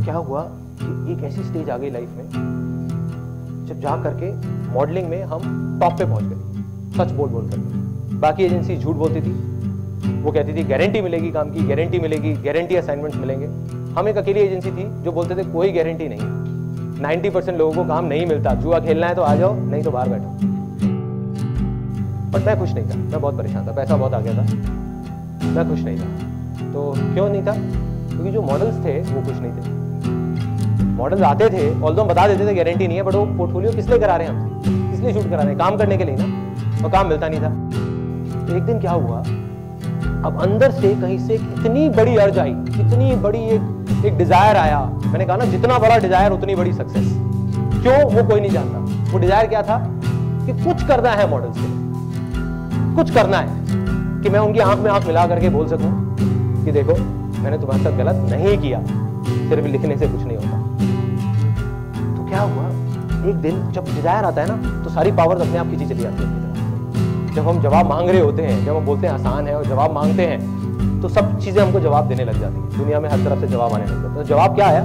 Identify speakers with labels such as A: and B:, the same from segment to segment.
A: क्या हुआ कि एक ऐसी स्टेज आ गई लाइफ में जब जा करके मॉडलिंग में हम टॉप पे पहुंच गए, सच बोल बोल कर। बाकी एजेंसी झूठ बोलती थी, वो कहती थी गारंटी मिलेगी काम की, गारंटी मिलेगी, गारंटी असाइनमेंट्स मिलेंगे। हम एक अकेली एजेंसी थी जो बोलते थे कोई गारंटी नहीं, 90% लोगों को काम नहीं मिलता, जुआ खेलना है तो आ जाओ, नहीं तो बाहर बैठो। बट मैं खुश नहीं था, मैं बहुत परेशान था, पैसा बहुत आ गया था, मैं खुश नहीं था। तो क्यों नहीं था? क्योंकि जो मॉडल्स थे वो खुश नहीं थे। मॉडल्स आते थे, ऑल्दो हम बता देते थे गारंटी नहीं है, बट वो पोर्टफोलियो किस लिए करा रहे हैं हमसे, किस लिए शूट करा रहे हैं? काम करने के लिए ना, और काम मिलता नहीं था। तो एक दिन क्या हुआ, अब अंदर से कहीं से इतनी बड़ी अर्ज आई, इतनी बड़ी एक डिजायर आया। मैंने कहा ना, जितना बड़ा डिजायर उतनी बड़ी सक्सेस। क्यों, वो कोई नहीं जानता। वो डिजायर क्या था कि कुछ करना है मॉडल्स के लिए, कुछ करना है कि मैं उनकी आंख में आंख मिला करके बोल सकूं कि देखो मैंने तुम्हारे साथ गलत नहीं किया, सिर्फ लिखने से कुछ नहीं होता। तो क्या हुआ, एक दिन जब डिजायर आता है ना, तो सारी पावर्स अपने आप खींची चली जाती है। जब हम जवाब मांग रहे होते हैं, जब हम बोलते हैं आसान है और जवाब मांगते हैं, तो सब चीजें हमको जवाब देने लग जाती है। दुनिया में हर तरफ से जवाब आने लग जाते हैं। तो जवाब क्या आया,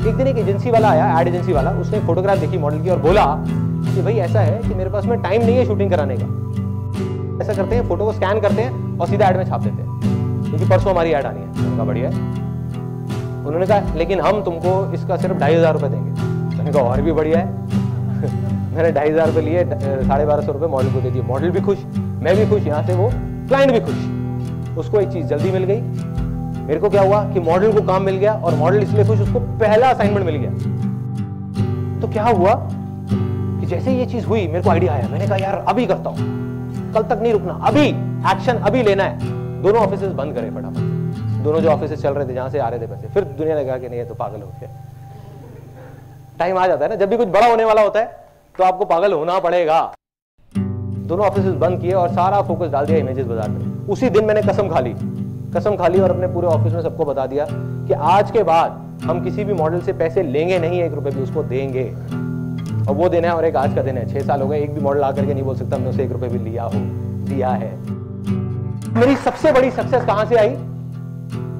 A: एक दिन एक एजेंसी वाला आया, एड एजेंसी वाला, उसने फोटोग्राफ देखी मॉडल की और बोला कि भाई ऐसा है कि मेरे पास में टाइम नहीं है शूटिंग कराने का। ऐसा करते हैं, फोटो को स्कैन करते हैं और सीधा एड में छाप देते हैं, क्योंकि परसों हमारी एड आनी है। उनका बढ़िया है। उन्होंने कहा लेकिन हम तुमको इसका सिर्फ 2,500 रुपये देंगे। मैंने कहा और भी बढ़िया है। मैंने 2,500 रुपये लिए, 1,250 रुपये मॉडल को दे दिए। मॉडल भी खुश, मैं भी खुश, यहाँ से वो क्लाइंट भी खुश। उसको एक चीज जल्दी मिल गई। मेरे को क्या हुआ कि मॉडल को काम मिल गया, और मॉडल इसलिए खुश, उसको पहला असाइनमेंट मिल गया। तो क्या हुआ कि जैसे ये चीज हुई, मेरे को आइडिया आया। मैंने कहा यार अभी करता हूं, कल तक नहीं रुकना, अभी एक्शन अभी लेना है। दोनों ऑफिस बंद करे फटाफट, दोनों जो ऑफिस चल रहे थे, जहां से आ रहे थे पैसे। फिर दुनिया ने कहा कि नहीं ये तो पागल हो गया। टाइम आ जाता है ना, जब भी कुछ बड़ा होने वाला होता है तो आपको पागल होना पड़ेगा। दोनों ऑफिस बंद किए और सारा फोकस डाल दिया इमेजेस बाजार में। उसी दिन मैंने कसम खा ली और अपने पूरे ऑफिस में सबको बता दिया कि आज के बाद हम किसी भी मॉडल से पैसे लेंगे नहीं, 1 रुपए भी, उसको देंगे। और वो दिन है, और एक आज का दिन है। 6 साल हो गए, एक भी मॉडल आकर के नहीं बोल सकता हमने उसे 1 रुपए भी दिया है। मेरी सबसे बड़ी सक्सेस कहां से आई?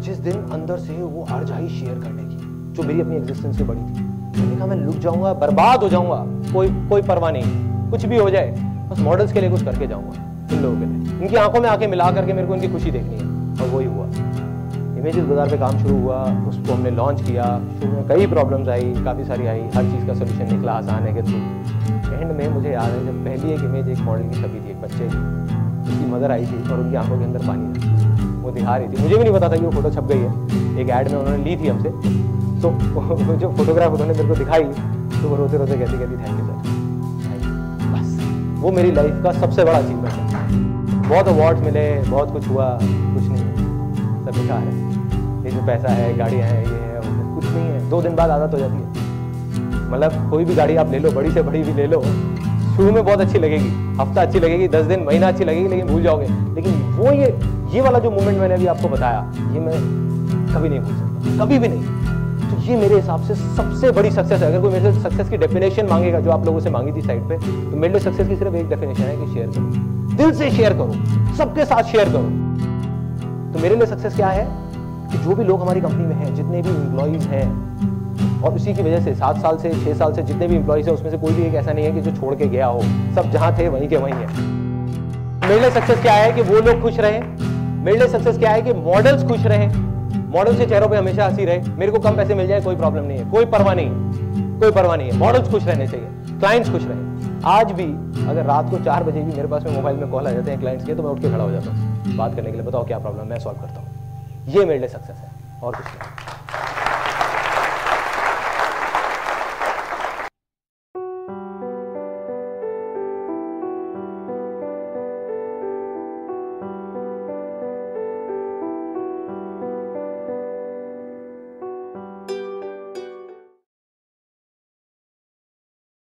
A: जिस दिन अंदर से वो अर्ज आई शेयर करने की, जो मेरी अपनी एग्जिस्टेंस से बड़ी थी। मैंने कहा मैं लुट जाऊंगा, बर्बाद हो जाऊंगा, कोई परवाह नहीं, कुछ भी हो जाए, बस मॉडल्स के लिए कुछ करके जाऊंगा, इन लोगों के लिए। इनकी आंखों में आंखें मिला करके मेरे को इनकी खुशी देखनी है। और वही हुआ। इमेजेस बाजार पे काम शुरू हुआ, उसको हमने लॉन्च किया। शुरू में कई प्रॉब्लम्स आई, काफ़ी सारी आई, हर चीज़ का सोल्यूशन निकला आसान है के थ्रू। एंड में मुझे याद है जब पहली एक इमेज एक मॉडल की छपी थी, एक बच्चे की, उसकी मदर आई थी और उनकी आंखों के अंदर पानी था, वो दिखा रही थी। मुझे भी नहीं पता था कि वो फोटो छप गई है, एक ऐड में उन्होंने ली थी हमसे। तो जो फोटोग्राफ उन्होंने मेरे को दिखाई, तो वो रोते रोते कहती थैंक यू सर। बस वो मेरी लाइफ का सबसे बड़ा अचीवमेंट है। बहुत अवार्ड्स मिले, बहुत कुछ हुआ, कुछ नहीं है, सब बेकार है। ये जो पैसा है, गाड़ियाँ हैं, ये है, वो कुछ नहीं है। 2 दिन बाद आदत हो जाती है। मतलब कोई भी गाड़ी आप ले लो, बड़ी से बड़ी भी ले लो, शुरू में बहुत अच्छी लगेगी, हफ्ता अच्छी लगेगी, 10 दिन, महीना अच्छी लगेगी, लेकिन भूल जाओगे। लेकिन वो ये वाला जो मोमेंट मैंने अभी आपको बताया, ये मैं कभी नहीं भूल सकता, कभी भी नहीं। तो ये मेरे हिसाब से सबसे बड़ी सक्सेस है। अगर कोई मेरे से सक्सेस की डेफिनेशन मांगेगा, जो आप लोगों से मांगी थी साइड पे, तो मेरे लिए सक्सेस की सिर्फ एक डेफिनेशन है कि शेयर करो, दिल से शेयर करो, सबके साथ शेयर करो। तो मेरे लिए सक्सेस क्या है कि जो भी लोग हमारी कंपनी में हैं, जितने भी एम्प्लॉइज हैं, और उसी की वजह से 7 साल से 6 साल से जितने भी एम्प्लॉइज हैं, उसमें से कोई भी एक ऐसा नहीं है कि जो छोड़ के गया हो। सब जहां थे वहीं के वहीं है। मेरे लिए सक्सेस क्या है कि वो लोग खुश रहे। मेरे लिए सक्सेस क्या है कि मॉडल्स खुश रहे, मॉडल्स के चेहरों पे हमेशा हंसी रहे। मेरे को कम पैसे मिल जाए कोई प्रॉब्लम नहीं है, कोई परवाह नहीं है। मॉडल्स खुश रहने चाहिए, क्लाइंट्स खुश रहे। आज भी अगर रात को 4 बजे भी मेरे पास में मोबाइल में कॉल आ जाते हैं क्लाइंट्स के, तो मैं उठ के खड़ा हो जाता हूँ बात करने के लिए। बताओ क्या प्रॉब्लम, मैं सॉल्व करता हूँ। ये मेरे लिए सक्सेस है और कुछ नहीं।